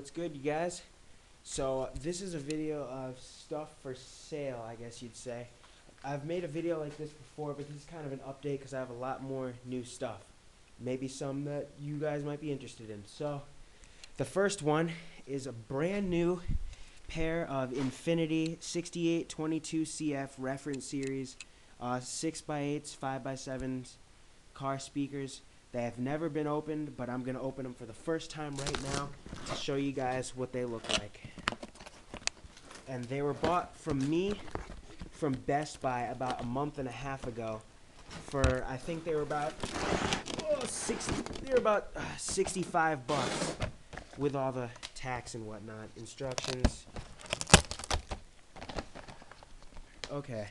what's good, you guys? So this is a video of stuff for sale, I guess you'd say. I've made a video like this before, but this is kind of an update because I have a lot more new stuff. Maybe some that you guys might be interested in. So the first one is a brand new pair of Infinity 6822 CF reference series 6x8s, 5x7s car speakers. They have never been opened, but I'm going to open them for the first time right now to show you guys what they look like. And they were bought from me from Best Buy about a month and a half ago for, I think they were about 65 bucks with all the tax and whatnot. Instructions. Okay.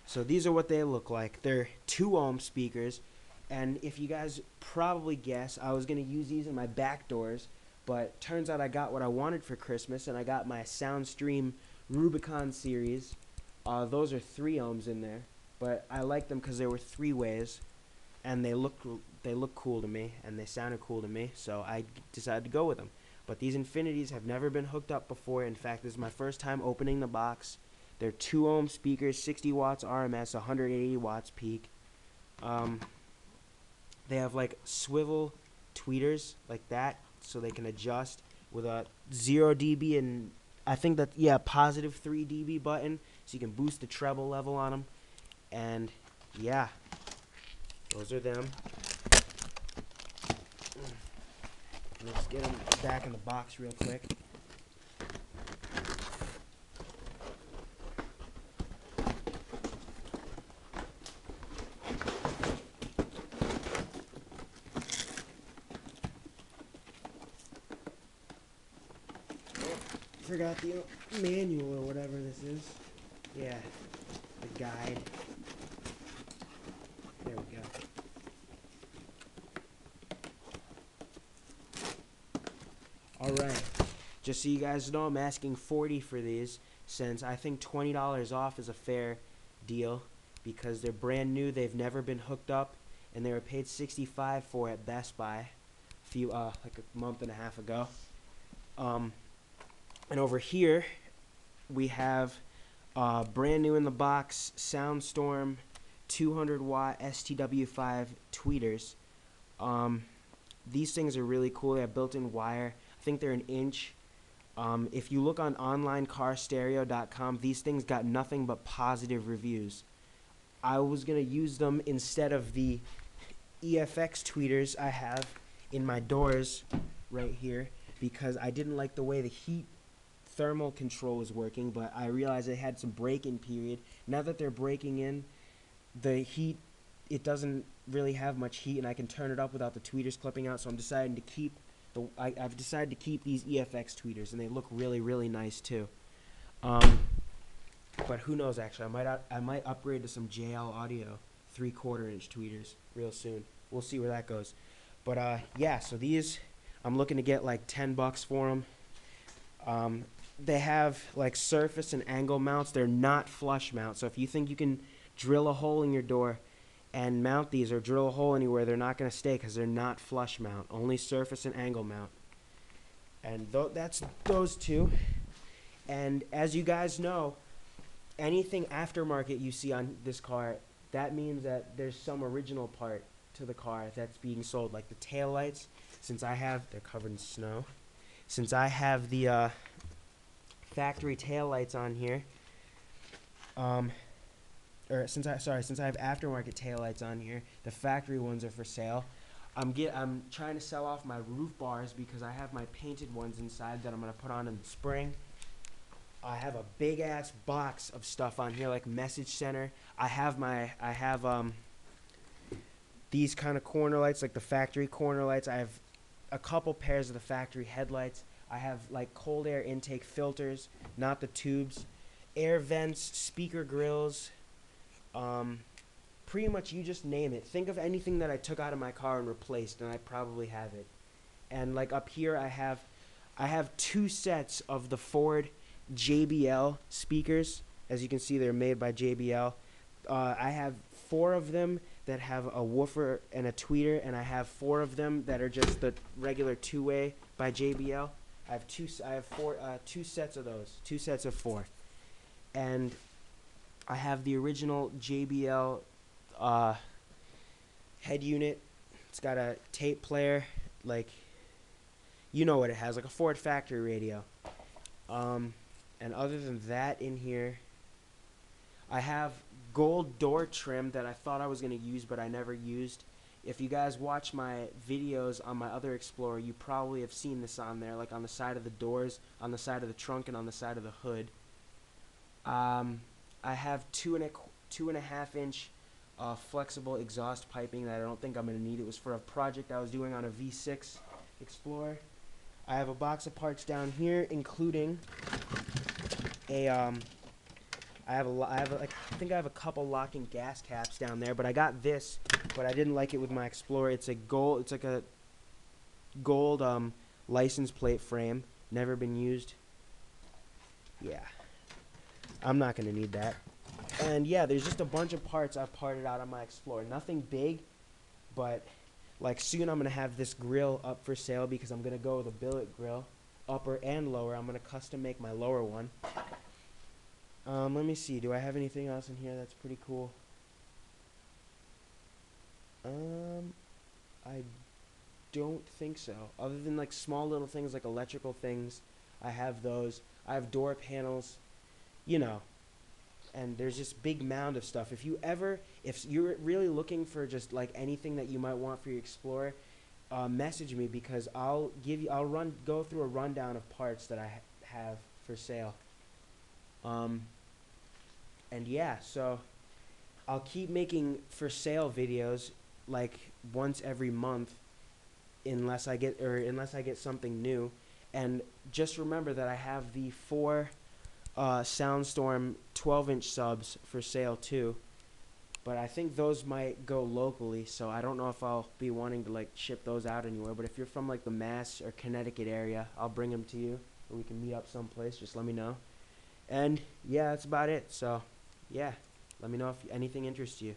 So these are what they look like. They're 2-ohm speakers. And if you guys probably guess, I was going to use these in my back doors, but turns out I got what I wanted for Christmas, and I got my Soundstorm Rubicon series. Those are 3 ohms in there, but I like them because they were 3-ways, and they look cool to me, and they sounded cool to me, so I decided to go with them. But these Infinities have never been hooked up before. In fact, this is my first time opening the box. They're 2-ohm speakers, 60 watts RMS, 180 watts peak. They have like swivel tweeters like that, so they can adjust with a 0 dB and I think that, yeah, positive 3 dB button, so you can boost the treble level on them. And yeah, those are them. Let's get them back in the box real quick. Forgot the manual or whatever this is. Yeah, the guide. There we go. Alright, just so you guys know, I'm asking $40 for these, since I think $20 off is a fair deal, because they're brand new, they've never been hooked up, and they were paid $65 for at Best Buy like a month and a half ago. And over here, we have brand new in the box Soundstorm 200 watt STW5 tweeters. These things are really cool. They have built-in wire. I think they're 1 inch. If you look on onlinecarstereo.com, these things got nothing but positive reviews. I was going to use them instead of the EFX tweeters I have in my doors right here, because I didn't like the way the heat thermal control was working, but I realized it had some break-in period. Now that they're breaking in, the heat, it doesn't really have much heat, and I can turn it up without the tweeters clipping out, so I'm deciding to keep I've decided to keep these EFX tweeters, and they look really, really nice too. But who knows, actually, I might upgrade to some JL Audio 3/4 inch tweeters real soon. We'll see where that goes. But yeah, so these, I'm looking to get like 10 bucks for them. They have like surface and angle mounts. They're not flush mounts. So if you think you can drill a hole in your door and mount these, or drill a hole anywhere, they're not going to stay because they're not flush mount. Only surface and angle mount. And that's those two. And as you guys know, anything aftermarket you see on this car, that means that there's some original part to the car that's being sold. Like the taillights, since I have, they're covered in snow. Since I have the factory taillights on here, since I have aftermarket taillights on here, the factory ones are for sale. I'm trying to sell off my roof bars because I have my painted ones inside that I'm gonna put on in the spring. I have a big ass box of stuff on here, like message center. I have these kind of corner lights, like the factory corner lights. I have a couple pairs of the factory headlights. I have like cold air intake filters, not the tubes, air vents, speaker grills, pretty much you just name it. Think of anything that I took out of my car and replaced, and I probably have it. And like up here, I have 2 sets of the Ford JBL speakers. As you can see, they're made by JBL. I have 4 of them that have a woofer and a tweeter, and I have 4 of them that are just the regular 2-way by JBL. I have two sets of those, two sets of four, and I have the original JBL head unit. It's got a tape player, like you know what it has, like a Ford factory radio. And other than that, in here, I have gold door trim that I thought I was gonna use, but I never used. If you guys watch my videos on my other Explorer, you probably have seen this on there, like on the side of the doors, on the side of the trunk, and on the side of the hood. I have 2.5 inch flexible exhaust piping that I don't think I'm going to need. It was for a project I was doing on a V6 Explorer. I have a box of parts down here, including a I think I have a couple locking gas caps down there, but I got this, but I didn't like it with my Explorer. It's like a gold license plate frame, never been used. Yeah, I'm not gonna need that. And yeah, there's just a bunch of parts I've parted out on my Explorer. Nothing big, but like soon I'm gonna have this grill up for sale because I'm gonna go with a billet grill, upper and lower. I'm gonna custom make my lower one. Let me see. Do I have anything else in here that's pretty cool? I don't think so. Other than like small little things like electrical things, I have those. I have door panels, you know. And there's this big mound of stuff. If you're really looking for just like anything that you might want for your Explorer, message me because I'll go through a rundown of parts that I have for sale. And yeah, so I'll keep making for sale videos like once every month unless I get something new. And just remember that I have the 4 Soundstorm 12-inch subs for sale too. But I think those might go locally, so I don't know if I'll be wanting to like ship those out anywhere. But if you're from like the Mass or Connecticut area, I'll bring them to you, or we can meet up someplace. Just let me know. And yeah, that's about it. So yeah, let me know if anything interests you.